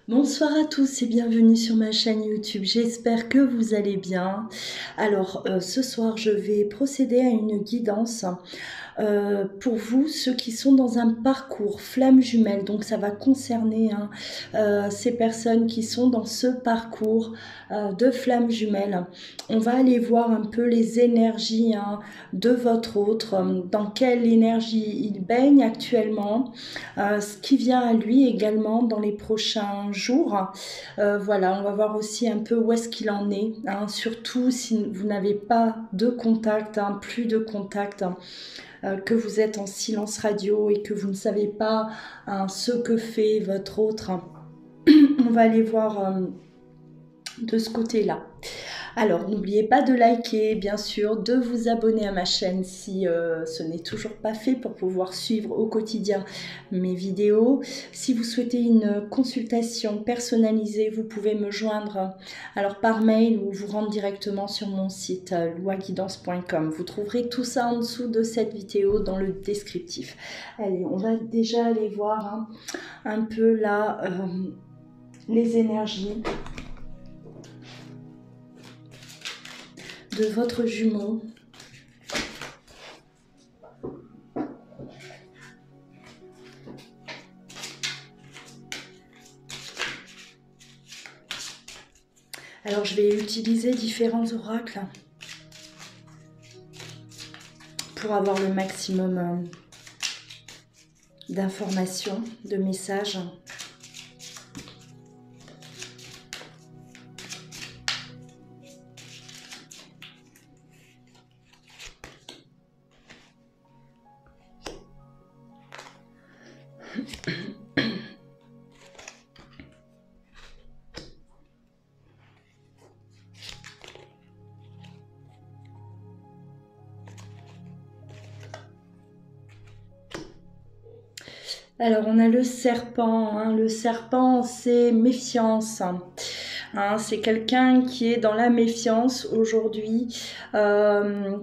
Bonsoir à tous et bienvenue sur ma chaîne YouTube. J'espère que vous allez bien. Alors, ce soir, je vais procéder à une guidance pour vous, ceux qui sont dans un parcours flamme jumelle. Donc, ça va concerner ces personnes qui sont dans ce parcours de flamme jumelle. On va aller voir un peu les énergies de votre autre, dans quelle énergie il baigne actuellement, ce qui vient à lui également dans les prochains jours. Voilà, on va voir aussi un peu où est-ce qu'il en est, surtout si vous n'avez pas de contact, plus de contact, que vous êtes en silence radio et que vous ne savez pas ce que fait votre autre. On va aller voir de ce côté-là. Alors, n'oubliez pas de liker, bien sûr, de vous abonner à ma chaîne si ce n'est toujours pas fait pour pouvoir suivre au quotidien mes vidéos. Si vous souhaitez une consultation personnalisée, vous pouvez me joindre alors par mail ou vous rendre directement sur mon site loaguidance.com. Vous trouverez tout ça en dessous de cette vidéo dans le descriptif. Allez, on va déjà aller voir un peu là les énergies de votre jumeau. Alors je vais utiliser différents oracles pour avoir le maximum d'informations, de messages. Alors on a le serpent, le serpent c'est méfiance, c'est quelqu'un qui est dans la méfiance aujourd'hui,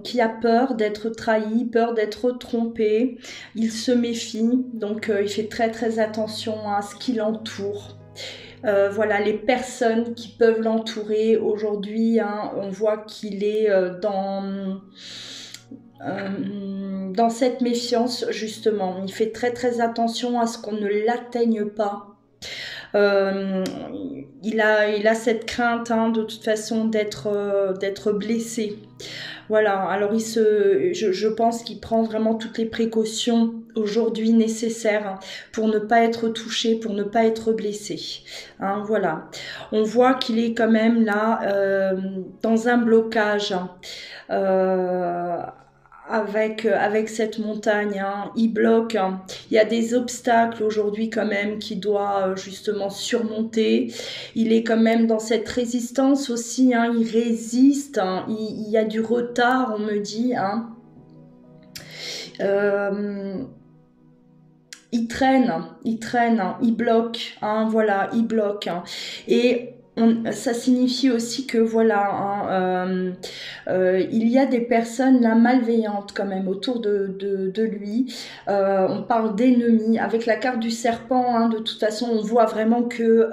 qui a peur d'être trahi, peur d'être trompé, il se méfie, donc il fait très attention à ce qui l'entoure. Voilà, les personnes qui peuvent l'entourer aujourd'hui, on voit qu'il est dans cette méfiance justement. Il fait très attention à ce qu'on ne l'atteigne pas. Il a cette crainte de toute façon d'être blessé. Voilà, alors je pense qu'il prend vraiment toutes les précautions aujourd'hui nécessaires pour ne pas être touché, pour ne pas être blessé. Voilà, on voit qu'il est quand même là dans un blocage. Avec cette montagne, il bloque, il y a des obstacles aujourd'hui quand même qu'il doit justement surmonter, il est quand même dans cette résistance aussi, il résiste, il y a du retard on me dit, il traîne, il bloque, voilà, il bloque, et ça signifie aussi que voilà, il y a des personnes là malveillantes quand même autour de lui. On parle d'ennemis. Avec la carte du serpent, de toute façon, on voit vraiment que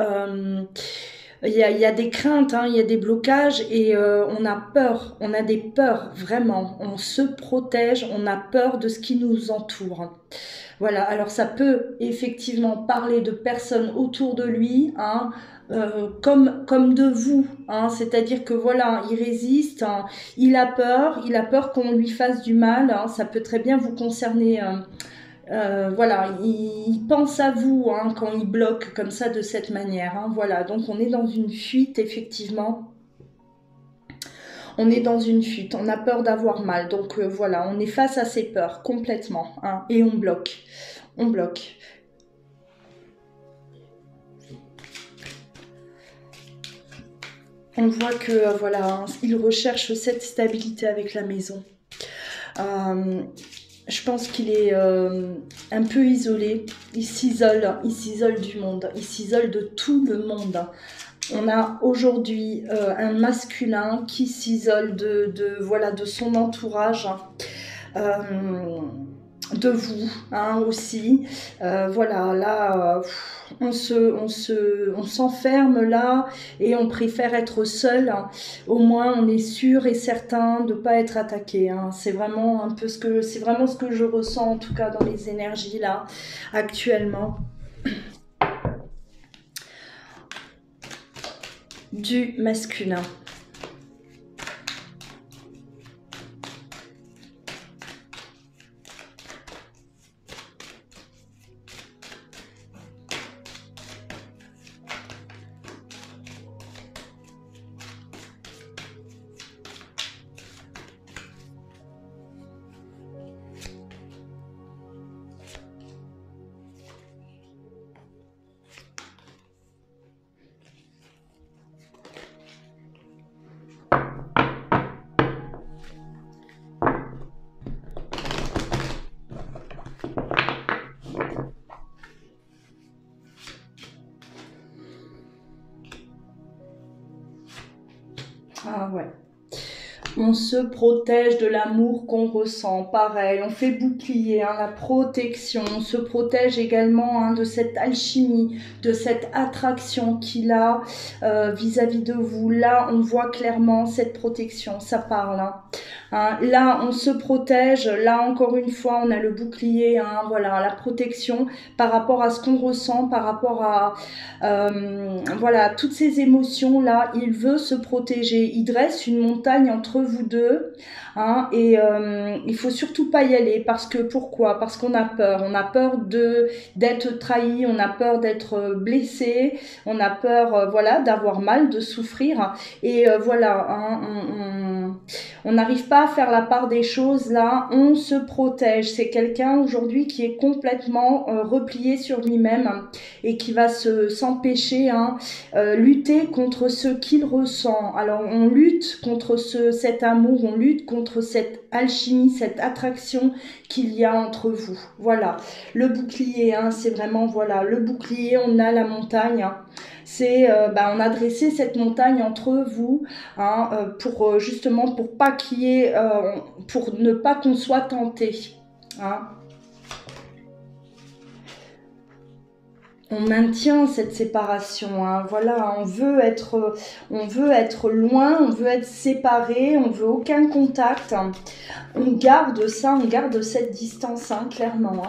il y a des craintes, il y a des blocages et on a peur, on a des peurs vraiment. On se protège, on a peur de ce qui nous entoure. Voilà, alors ça peut effectivement parler de personnes autour de lui, comme de vous, c'est-à-dire que voilà, il résiste, il a peur qu'on lui fasse du mal, ça peut très bien vous concerner. Voilà, il pense à vous quand il bloque comme ça de cette manière. Voilà, donc on est dans une fuite effectivement. On est dans une fuite, on a peur d'avoir mal. Donc voilà, on est face à ses peurs complètement, et on bloque. On bloque. On voit que voilà, il recherche cette stabilité avec la maison. Je pense qu'il est un peu isolé. Il s'isole du monde, il s'isole de tout le monde. On a aujourd'hui un masculin qui s'isole de son entourage. De vous aussi, voilà, là on s'enferme là et on préfère être seul. Au moins, on est sûr et certain de ne pas être attaqué. C'est vraiment un peu c'est vraiment ce que je ressens en tout cas dans les énergies là actuellement. Du masculin. Ah ouais. On se protège de l'amour qu'on ressent, pareil, on fait bouclier, la protection, on se protège également de cette alchimie, de cette attraction qu'il a vis-à-vis de vous. Là, on voit clairement cette protection, ça parle. Là, on se protège, là, encore une fois, on a le bouclier, voilà, la protection par rapport à ce qu'on ressent, par rapport à voilà, toutes ces émotions-là, il veut se protéger, il dresse une montagne entre vous deux, et il faut surtout pas y aller parce que pourquoi? Parce qu'on a peur d'être trahi, on a peur d'être blessé, on a peur voilà d'avoir mal, de souffrir, et voilà, on n'arrive pas à faire la part des choses là, on se protège. C'est quelqu'un aujourd'hui qui est complètement replié sur lui-même et qui va s'empêcher, lutter contre ce qu'il ressent. Alors on lutte contre cet amour, on lutte contre cette alchimie, cette attraction qu'il y a entre vous. Voilà, le bouclier, c'est vraiment, voilà, le bouclier, on a la montagne, c'est, on a dressé cette montagne entre vous, pour justement, pour pas qu'il y ait, pour ne pas qu'on soit tenté, On maintient cette séparation, voilà, on veut être loin, on veut être séparé, on veut aucun contact. On garde ça, on garde cette distance, clairement.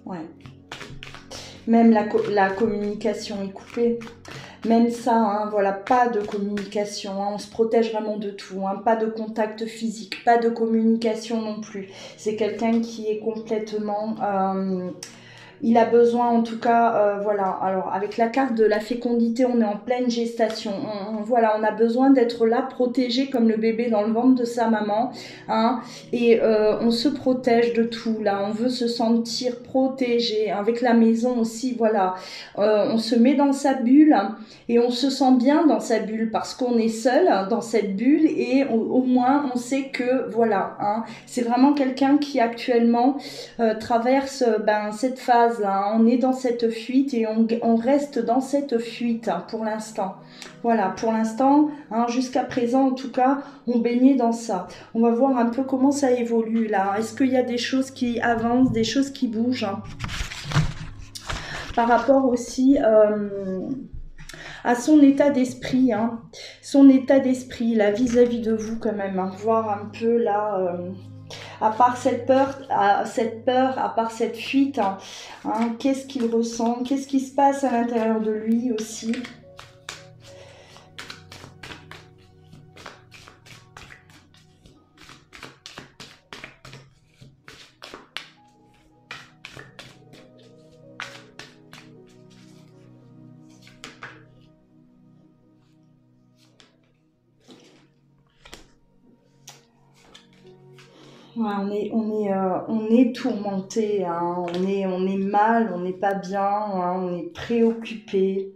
Ouais. Même la communication est coupée. Même ça, voilà, pas de communication, on se protège vraiment de tout, pas de contact physique, pas de communication non plus. C'est quelqu'un qui est complètement... il a besoin, en tout cas, voilà. Alors, avec la carte de la fécondité, on est en pleine gestation. Voilà, on a besoin d'être là, protégé comme le bébé dans le ventre de sa maman. Et on se protège de tout, là. On veut se sentir protégé. Avec la maison aussi, voilà. On se met dans sa bulle et on se sent bien dans sa bulle parce qu'on est seul dans cette bulle et au moins, on sait que, voilà. C'est vraiment quelqu'un qui actuellement traverse cette phase. On est dans cette fuite et on reste dans cette fuite pour l'instant. Voilà, pour l'instant, jusqu'à présent en tout cas, on baignait dans ça. On va voir un peu comment ça évolue là. Est-ce qu'il y a des choses qui avancent, des choses qui bougent, par rapport aussi à son état d'esprit, son état d'esprit là vis-à-vis de vous quand même, voir un peu là... à part cette peur, à part cette fuite, qu'est-ce qu'il ressent, qu'est-ce qui se passe à l'intérieur de lui aussi. Ouais, on est tourmenté, on est mal, on n'est pas bien, on est préoccupé.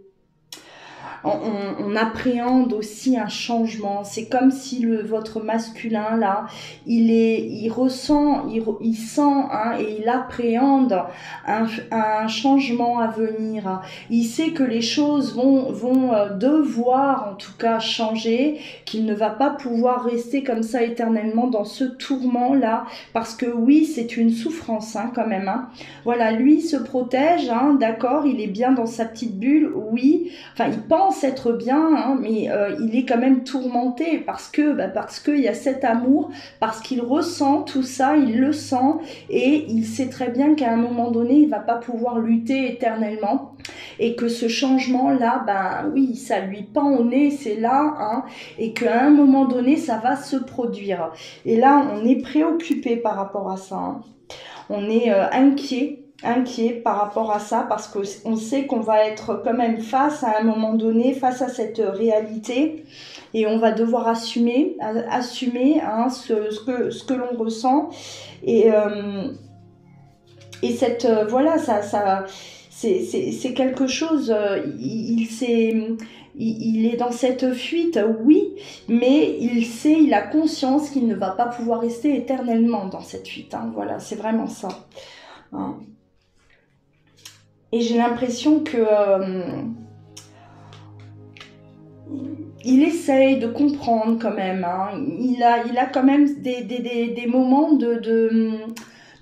on appréhende aussi un changement. C'est comme si votre masculin là, il ressent, il sent hein, et il appréhende un changement à venir. Il sait que les choses vont devoir en tout cas changer, qu'il ne va pas pouvoir rester comme ça éternellement dans ce tourment là, parce que oui, c'est une souffrance hein, quand même. Hein. Voilà, lui se protège, hein, d'accord, il est bien dans sa petite bulle, oui, enfin il pense être bien, hein, mais il est quand même tourmenté parce qu'il y a cet amour, parce qu'il ressent tout ça, il le sent et il sait très bien qu'à un moment donné, il va pas pouvoir lutter éternellement et que ce changement-là, ben oui, ça lui pend au nez, c'est là, hein, et qu'à un moment donné, ça va se produire. Et là, on est préoccupé par rapport à ça, hein. On est inquiet par rapport à ça parce qu'on sait qu'on va être quand même face à un moment donné, face à cette réalité et on va devoir assumer hein, ce que l'on ressent et cette voilà ça c'est quelque chose il est dans cette fuite, oui, mais il a conscience qu'il ne va pas pouvoir rester éternellement dans cette fuite. Hein, voilà, c'est vraiment ça. Hein. Et j'ai l'impression que il essaye de comprendre quand même. Hein. Il a quand même des moments de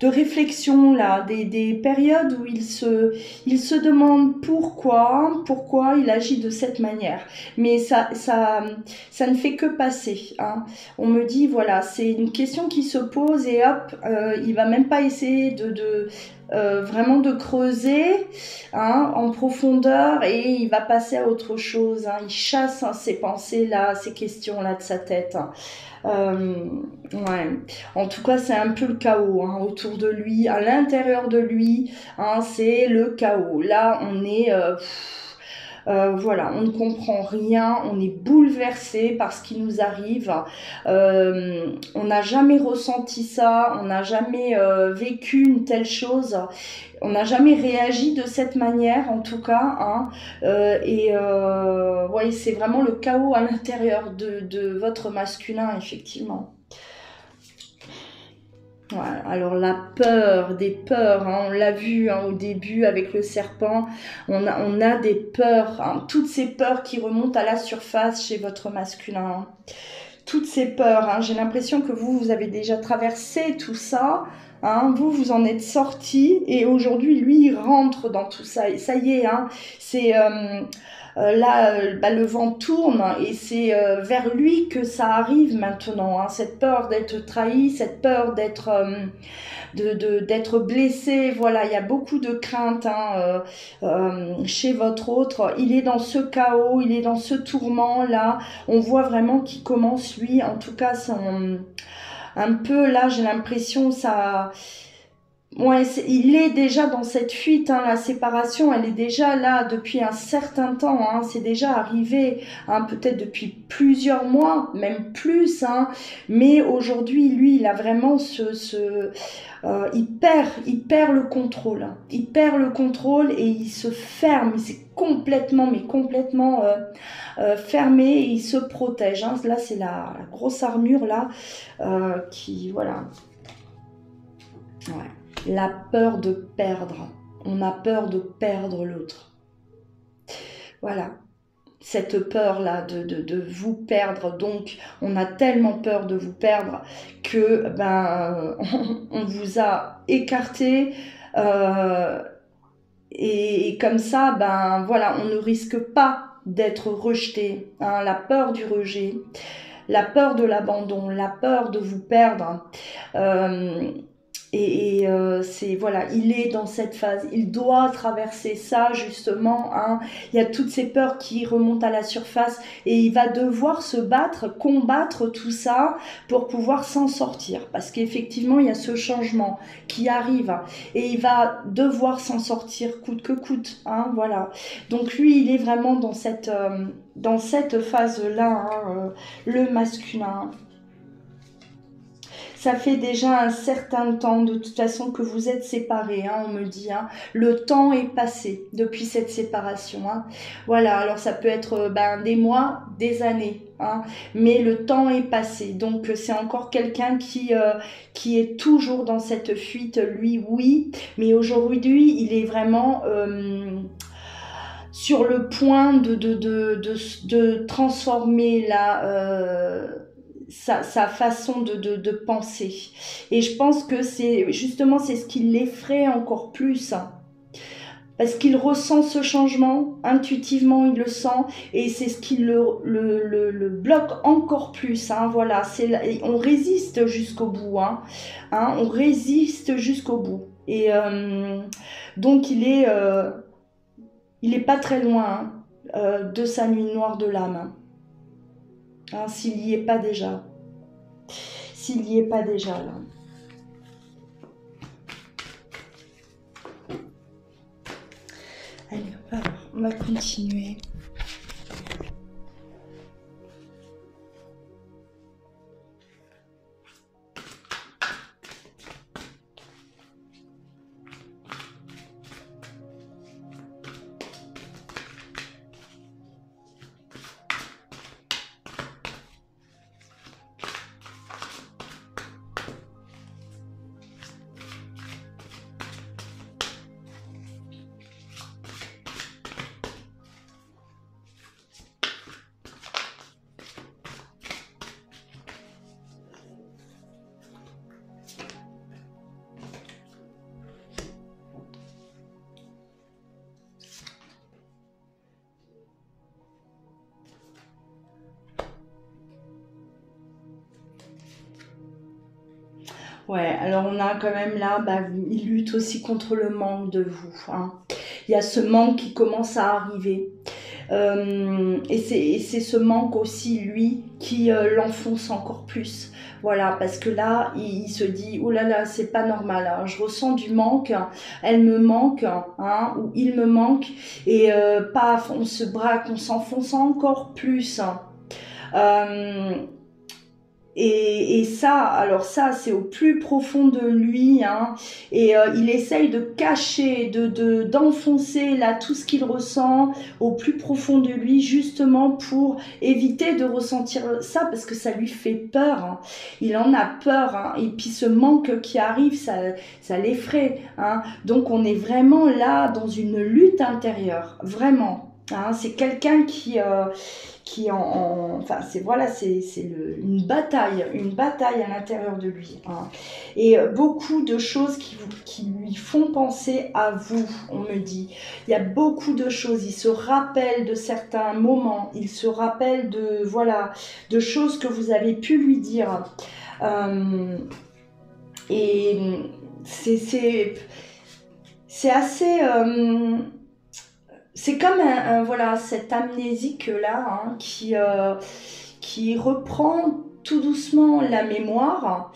réflexion là, des périodes où il se demande pourquoi il agit de cette manière. Mais ça ne fait que passer. Hein. On me dit voilà, c'est une question qui se pose et hop, il va même pas essayer vraiment de creuser hein, en profondeur et il va passer à autre chose. Hein. Il chasse hein, ces pensées là, ces questions là de sa tête. Hein. Ouais. En tout cas, c'est un peu le chaos hein, autour de lui, à l'intérieur de lui, hein, c'est le chaos. Là, on est, voilà, on ne comprend rien, on est bouleversé par ce qui nous arrive. On n'a jamais ressenti ça, on n'a jamais vécu une telle chose. On n'a jamais réagi de cette manière, en tout cas. Hein, ouais, c'est vraiment le chaos à l'intérieur de votre masculin, effectivement. Voilà. Alors la peur, des peurs, hein, on l'a vu hein, au début avec le serpent, on a des peurs, hein, toutes ces peurs qui remontent à la surface chez votre masculin. Hein. Toutes ces peurs, hein, j'ai l'impression que vous avez déjà traversé tout ça. Hein, vous en êtes sorti et aujourd'hui, lui, il rentre dans tout ça. Et ça y est, hein, c'est là, le vent tourne et c'est vers lui que ça arrive maintenant. Hein, cette peur d'être trahi, cette peur d'être blessé. Voilà, il y a beaucoup de craintes hein, chez votre autre. Il est dans ce chaos, il est dans ce tourment là. On voit vraiment qu'il commence lui, en tout cas, un peu là, j'ai l'impression ça. Ouais, il est déjà dans cette fuite, hein, la séparation, elle est déjà là depuis un certain temps, hein, c'est déjà arrivé, hein, peut-être depuis plusieurs mois, même plus, hein, mais aujourd'hui, lui, il a vraiment il perd le contrôle, hein, il perd le contrôle et il se ferme, il s'est complètement, mais complètement fermé et il se protège, hein, là, c'est la grosse armure, là, qui, voilà, ouais. La peur de perdre. On a peur de perdre l'autre. Voilà. Cette peur-là de vous perdre. Donc, on a tellement peur de vous perdre que on vous a écarté. Et comme ça, voilà, on ne risque pas d'être rejeté. Hein, la peur du rejet, la peur de l'abandon, la peur de vous perdre. C'est voilà, il est dans cette phase, il doit traverser ça justement. Hein. Il y a toutes ces peurs qui remontent à la surface et il va devoir se battre, combattre tout ça pour pouvoir s'en sortir. Parce qu'effectivement, il y a ce changement qui arrive et il va devoir s'en sortir coûte que coûte. Hein, voilà. Donc lui, il est vraiment dans cette phase-là, hein, le masculin. Ça fait déjà un certain temps, de toute façon, que vous êtes séparés, hein, on me dit. Hein. Le temps est passé depuis cette séparation. Hein. Voilà, alors ça peut être des mois, des années. Hein, mais le temps est passé. Donc c'est encore quelqu'un qui est toujours dans cette fuite. Lui, oui. Mais aujourd'hui, il est vraiment... sur le point de transformer sa façon de penser. Et je pense que c'est justement c'est ce qui l'effraie encore plus. Hein. Parce qu'il ressent ce changement, intuitivement il le sent, et c'est ce qui le bloque encore plus. Hein, voilà, on résiste jusqu'au bout. Hein, on résiste jusqu'au bout. Et donc il est pas très loin de sa nuit noire de l'âme. Hein, s'il n'y est pas déjà. S'il n'y est pas déjà, là. Allez, on va continuer. Ouais, alors on a quand même là, il lutte aussi contre le manque de vous. Hein. Il y a ce manque qui commence à arriver. Et c'est ce manque aussi, lui, qui l'enfonce encore plus. Voilà, parce que là, il se dit, oh là là, c'est pas normal, hein, je ressens du manque, elle me manque, hein, ou il me manque, et paf, on se braque, on s'enfonce encore plus. Hein. Et ça, alors ça, c'est au plus profond de lui, hein, et il essaye de cacher, d'enfoncer là tout ce qu'il ressent au plus profond de lui, justement pour éviter de ressentir ça, parce que ça lui fait peur, hein. Il en a peur, hein, et puis ce manque qui arrive, ça l'effraie, hein. Donc on est vraiment là dans une lutte intérieure, vraiment. Hein, c'est quelqu'un qui enfin c'est voilà, c'est une bataille à l'intérieur de lui. Hein. Et beaucoup de choses qui lui font penser à vous, on me dit. Il y a beaucoup de choses. Il se rappelle de certains moments. Il se rappelle de choses que vous avez pu lui dire. Et c'est assez. C'est comme cette amnésique là, hein, qui reprend tout doucement la mémoire.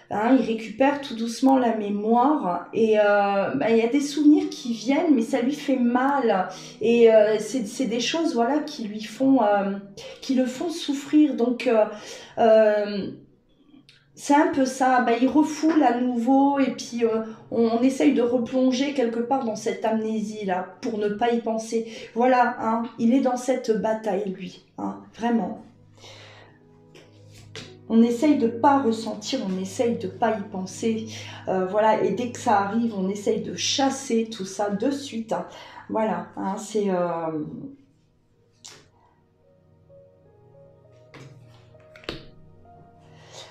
Hein, il récupère tout doucement la mémoire et il y a des souvenirs qui viennent, mais ça lui fait mal. Et c'est des choses qui qui le font souffrir. Donc c'est un peu ça, il refoule à nouveau et puis on essaye de replonger quelque part dans cette amnésie-là pour ne pas y penser. Voilà, hein, il est dans cette bataille, lui, hein, vraiment. On essaye de pas ressentir, on essaye de pas y penser. Voilà, et dès que ça arrive, on essaye de chasser tout ça de suite. Hein. Voilà, hein, c'est...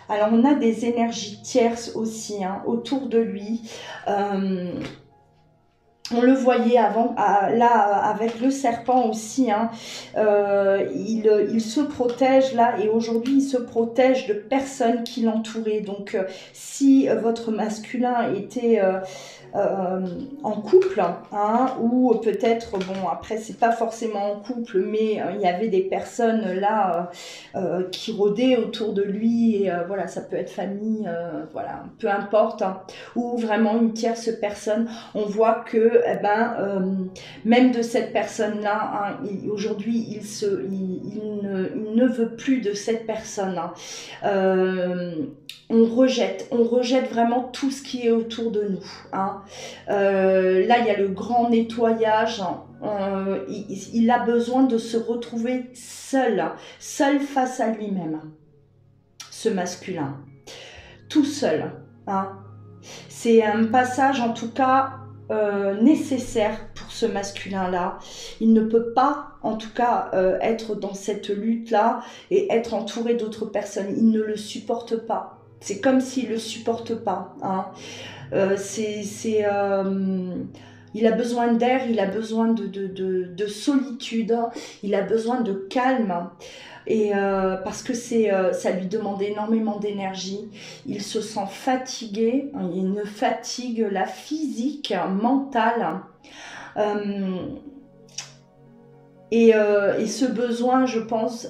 Alors, on a des énergies tierces aussi autour de lui. On le voyait avant, là, avec le serpent aussi. Hein, il se protège là et aujourd'hui, il se protège de personnes qui l'entouraient. Donc, si votre masculin était... en couple, hein, ou peut-être, bon, après, c'est pas forcément en couple, mais il y avait des personnes là qui rôdaient autour de lui, et voilà, ça peut être famille, voilà, peu importe, hein, ou vraiment une tierce personne. On voit que que même de cette personne-là, hein, aujourd'hui, il ne veut plus de cette personne. Hein. On rejette vraiment tout ce qui est autour de nous. Hein. Là, il y a le grand nettoyage. Il a besoin de se retrouver seul face à lui-même, ce masculin, tout seul. Hein. C'est un passage en tout cas nécessaire pour ce masculin-là. Il ne peut pas en tout cas être dans cette lutte-là et être entouré d'autres personnes. Il ne le supporte pas. C'est comme s'il ne le supporte pas. Hein. Il a besoin d'air, il a besoin de solitude, il a besoin de calme. Et parce que ça lui demande énormément d'énergie. Il se sent fatigué, une fatigue la physique, mentale. Et ce besoin, je pense,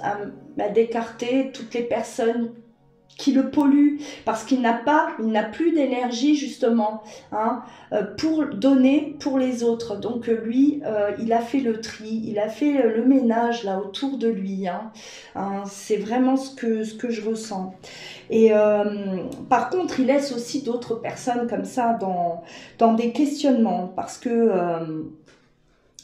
d'écarter toutes les personnes qui le polluent, parce qu'il n'a plus d'énergie justement, hein, pour donner pour les autres. Donc lui, il a fait le tri, il a fait le ménage là autour de lui. Hein. C'est vraiment ce que je ressens. Et par contre, il laisse aussi d'autres personnes comme ça dans des questionnements, parce que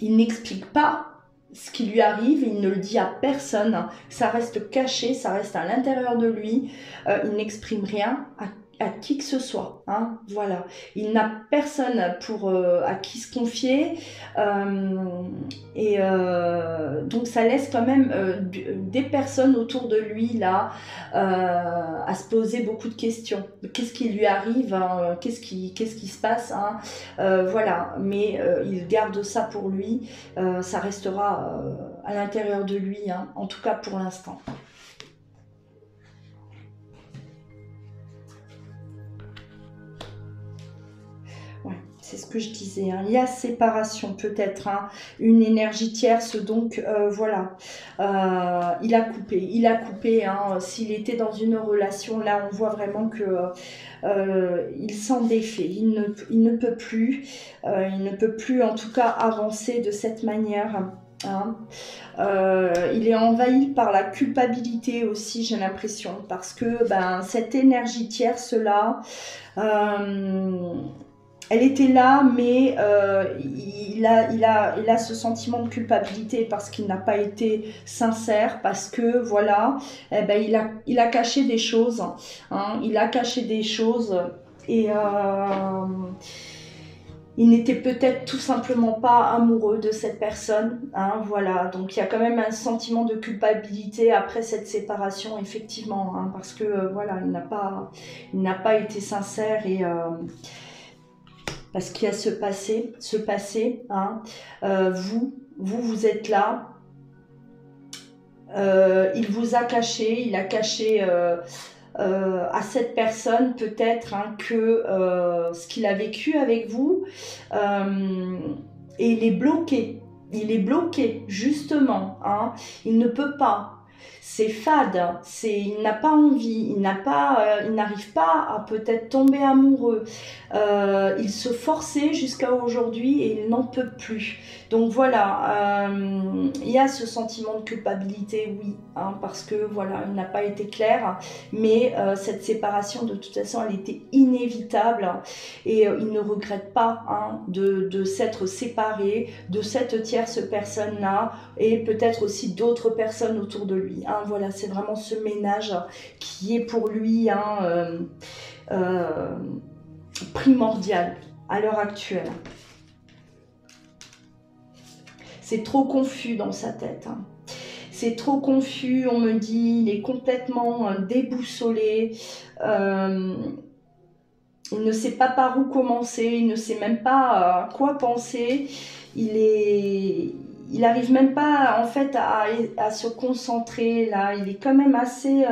il n'explique pas ce qui lui arrive, il ne le dit à personne, ça reste caché, ça reste à l'intérieur de lui, il n'exprime rien à qui que ce soit, hein, voilà. Il n'a personne à qui se confier, donc ça laisse quand même des personnes autour de lui là à se poser beaucoup de questions. Qu'est-ce qui lui arrive, hein, qu'est-ce qui se passe, hein, voilà. Mais il garde ça pour lui, ça restera à l'intérieur de lui, hein, en tout cas pour l'instant. C'est ce que je disais, hein. Il y a séparation peut-être, hein, une énergie tierce, donc voilà, il a coupé, hein. S'il était dans une relation, là on voit vraiment que il s'en défait, il ne peut plus, en tout cas avancer de cette manière. Hein. Il est envahi par la culpabilité aussi, j'ai l'impression, parce que cette énergie tierce là, elle était là, mais il a ce sentiment de culpabilité parce qu'il n'a pas été sincère, parce que voilà, il a caché des choses, hein, il a caché des choses et il n'était peut-être tout simplement pas amoureux de cette personne, hein, voilà. Donc il y a quand même un sentiment de culpabilité après cette séparation, effectivement, hein, parce que voilà, il n'a pas été sincère et parce qu'il y a ce passé, hein. Vous êtes là, il vous a caché, il a caché à cette personne peut-être, hein, que ce qu'il a vécu avec vous, et il est bloqué justement, hein. Il ne peut pas. C'est fade, il n'a pas envie, il n'arrive pas à peut-être tomber amoureux. Il se forçait jusqu'à aujourd'hui et il n'en peut plus. Donc voilà, il y a ce sentiment de culpabilité, oui, hein, parce que voilà, il n'a pas été clair, mais cette séparation de toute façon, elle était inévitable et il ne regrette pas, hein, de s'être séparé de cette tierce personne-là et peut-être aussi d'autres personnes autour de lui. Hein, voilà, c'est vraiment ce ménage qui est pour lui, hein, primordial à l'heure actuelle. C'est trop confus dans sa tête. Hein. C'est trop confus, on me dit, il est complètement déboussolé. Il ne sait pas par où commencer, il ne sait même pas quoi penser. Il arrive même pas en fait à se concentrer là, il est quand même assez,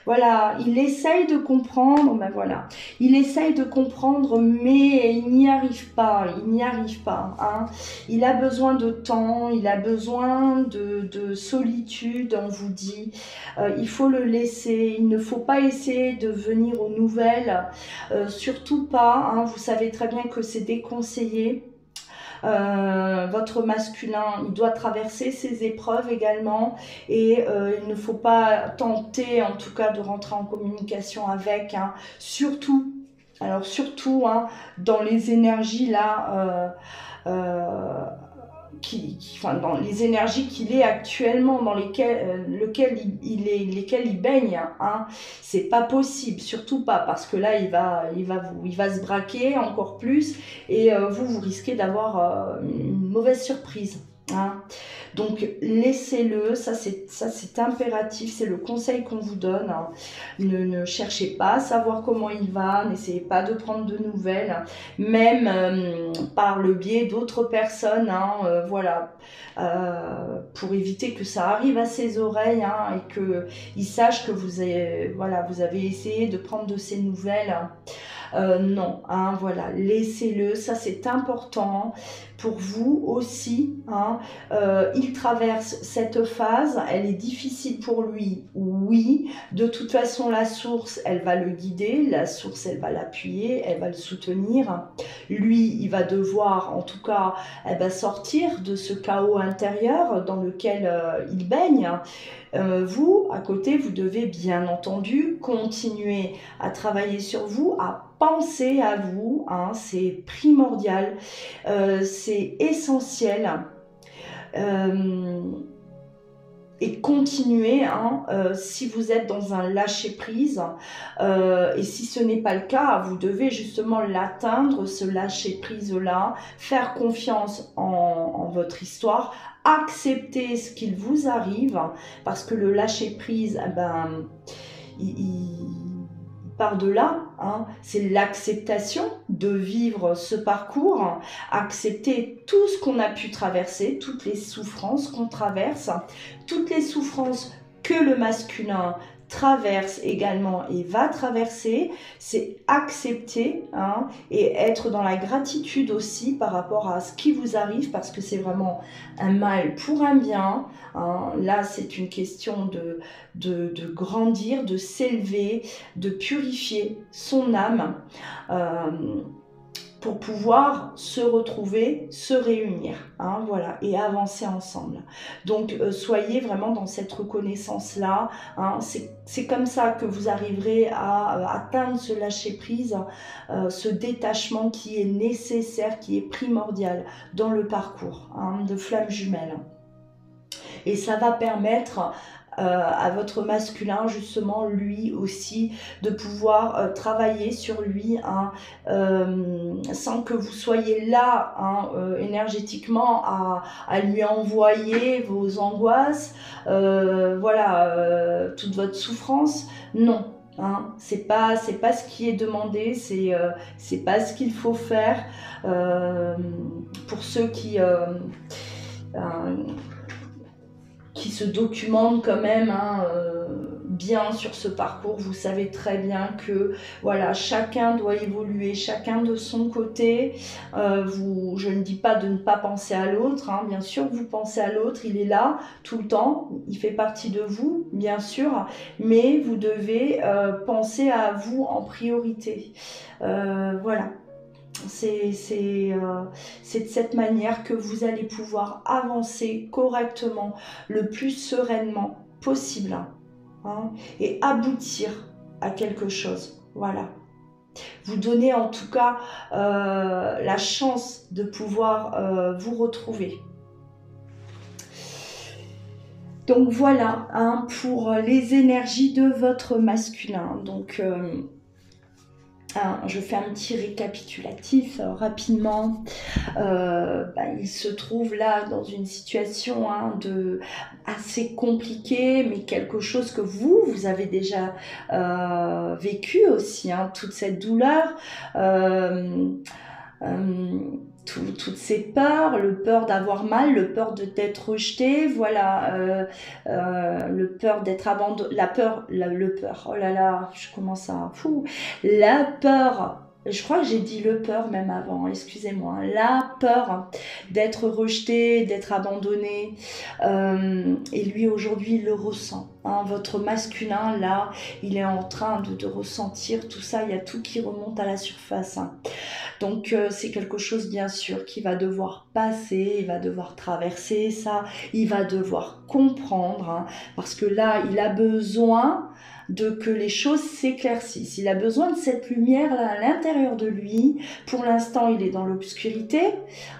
voilà, il essaye de comprendre, voilà, il essaye de comprendre mais il n'y arrive pas, hein. Il a besoin de temps, il a besoin de solitude, on vous dit, il faut le laisser, il ne faut pas essayer de venir aux nouvelles, surtout pas, hein, vous savez très bien que c'est déconseillé. Votre masculin, il doit traverser ces épreuves également, et il ne faut pas tenter en tout cas de rentrer en communication avec, hein, surtout, alors surtout, hein, dans les énergies là, enfin, dans les énergies qu'il est actuellement, dans lesquelles lesquelles il baigne, hein, c'est pas possible, surtout pas, parce que là il va se braquer encore plus, et vous risquez d'avoir une mauvaise surprise. Hein. Donc laissez-le, ça c'est impératif, c'est le conseil qu'on vous donne. Hein. Ne cherchez pas à savoir comment il va, n'essayez pas de prendre de nouvelles, même par le biais d'autres personnes, hein, voilà, pour éviter que ça arrive à ses oreilles, hein, et qu'il sache que vous avez essayé de prendre de ses nouvelles. Non, hein, voilà, laissez-le, ça c'est important pour vous aussi. Hein. Il traverse cette phase, elle est difficile pour lui, oui. De toute façon, la source, elle va le guider, la source, elle va l'appuyer, elle va le soutenir. Lui, il va devoir, en tout cas, sortir de ce chaos intérieur dans lequel il baigne. Vous, à côté, vous devez bien entendu continuer à travailler sur vous, à penser à vous, hein, c'est primordial, c'est essentiel. Et continuer, hein, si vous êtes dans un lâcher-prise, et si ce n'est pas le cas, vous devez justement l'atteindre, ce lâcher-prise-là, faire confiance en votre histoire, accepter ce qu'il vous arrive, parce que le lâcher-prise, il part de là, hein, c'est l'acceptation de vivre ce parcours, accepter tout ce qu'on a pu traverser, toutes les souffrances qu'on traverse, toutes les souffrances que le masculin traverse également et va traverser, c'est accepter, hein, et être dans la gratitude aussi par rapport à ce qui vous arrive, parce que c'est vraiment un mal pour un bien. Hein. Là, c'est une question de grandir, de s'élever, de purifier son âme, pour pouvoir se retrouver, se réunir, hein, voilà, et avancer ensemble. Donc, soyez vraiment dans cette reconnaissance-là. Hein, c'est comme ça que vous arriverez à atteindre ce lâcher-prise, ce détachement qui est nécessaire, qui est primordial dans le parcours, hein, de flammes jumelles. Et ça va permettre à votre masculin, justement, lui aussi, de pouvoir travailler sur lui, hein, sans que vous soyez là, hein, énergétiquement à lui envoyer vos angoisses, voilà, toute votre souffrance. Non. Hein, c'est pas ce qui est demandé, c'est pas ce qu'il faut faire. Pour ceux qui se documentent quand même, hein, bien sur ce parcours, vous savez très bien que voilà, chacun doit évoluer, chacun de son côté. Je ne dis pas de ne pas penser à l'autre, hein, bien sûr vous pensez à l'autre, il est là tout le temps, il fait partie de vous, bien sûr, mais vous devez penser à vous en priorité. Voilà. C'est de cette manière que vous allez pouvoir avancer correctement, le plus sereinement possible, hein, et aboutir à quelque chose. Voilà. Vous donnez en tout cas la chance de pouvoir vous retrouver. Donc voilà, hein, pour les énergies de votre masculin. Donc je fais un petit récapitulatif rapidement. Il se trouve là dans une situation, hein, assez compliquée, mais quelque chose que vous avez déjà vécu aussi, hein, toute cette douleur. Toutes ces peurs, le peur d'avoir mal, le peur d'être rejeté, voilà, le peur d'être abandonné, le peur, oh là là, je commence à, la peur Je crois que j'ai dit le peur même avant, excusez-moi. La peur d'être rejeté, d'être abandonné. Et lui, aujourd'hui, il le ressent. Hein. Votre masculin, là, il est en train de ressentir tout ça. Il y a tout qui remonte à la surface. Hein. Donc, c'est quelque chose, bien sûr, qui va devoir passer. Il va devoir traverser ça. Il va devoir comprendre. Hein, parce que là, il a besoin de que les choses s'éclaircissent. Il a besoin de cette lumière là à l'intérieur de lui. Pour l'instant, il est dans l'obscurité,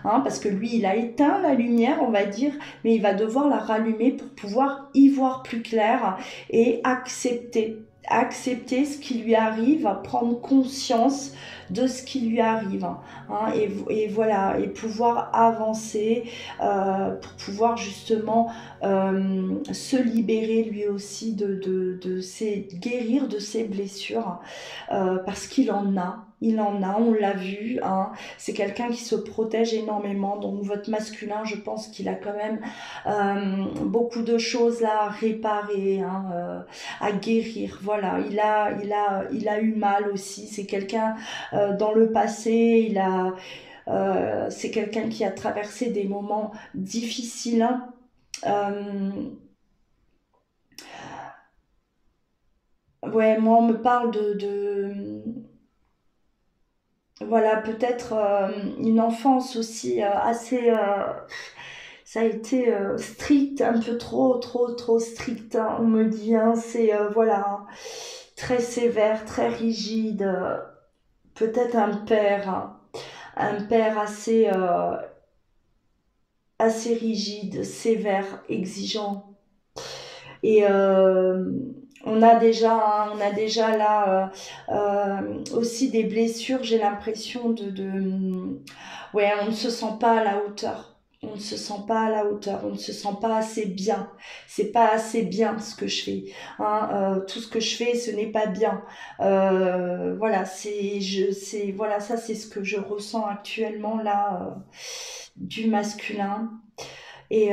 hein, parce que lui, il a éteint la lumière, on va dire, mais il va devoir la rallumer pour pouvoir y voir plus clair et accepter ce qui lui arrive, prendre conscience de ce qui lui arrive, hein, et voilà, et pouvoir avancer pour pouvoir justement se libérer lui aussi guérir de ses blessures, parce qu'il en a. Il en a, on l'a vu, hein. C'est quelqu'un qui se protège énormément, donc votre masculin, je pense qu'il a quand même beaucoup de choses là à réparer, hein, à guérir. Voilà, il a eu mal aussi. C'est quelqu'un dans le passé, c'est quelqu'un qui a traversé des moments difficiles. Hein. Ouais, moi on me parle voilà, peut-être une enfance aussi assez ça a été strict, un peu trop strict, hein, on me dit, hein, c'est voilà, hein, très sévère, très rigide, peut-être un père assez rigide, sévère, exigeant. Et on a déjà là aussi des blessures, j'ai l'impression ouais, on ne se sent pas à la hauteur. On ne se sent pas à la hauteur, on ne se sent pas assez bien. C'est pas assez bien ce que je fais. Hein, tout ce que je fais, ce n'est pas bien. Voilà, voilà, ça c'est ce que je ressens actuellement là du masculin. Et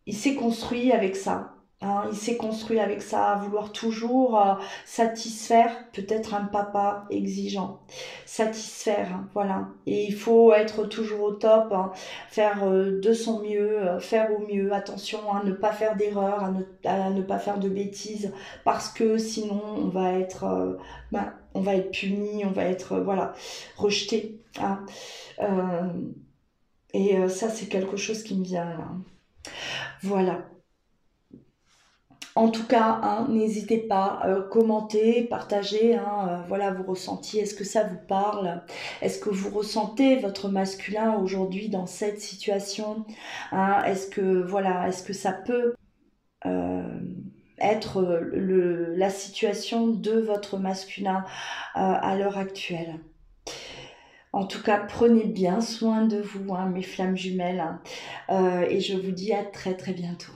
il s'est construit avec ça. Hein, il s'est construit avec ça, à vouloir toujours satisfaire peut-être un papa exigeant. Satisfaire, hein, voilà. Et il faut être toujours au top, hein, faire de son mieux, faire au mieux. Attention à ne pas faire d'erreurs, à ne pas faire de bêtises, parce que sinon on va être puni, on va être voilà, rejeté. Hein. Euh, et ça, c'est quelque chose qui me vient là. Voilà. En tout cas, hein, n'hésitez pas à commenter, partager, hein, voilà vos ressentis. Est-ce que ça vous parle? Est-ce que vous ressentez votre masculin aujourd'hui dans cette situation? Hein, est-ce que ça peut euh, être la situation de votre masculin à l'heure actuelle? En tout cas, prenez bien soin de vous, hein, mes flammes jumelles, hein, et je vous dis à très très bientôt.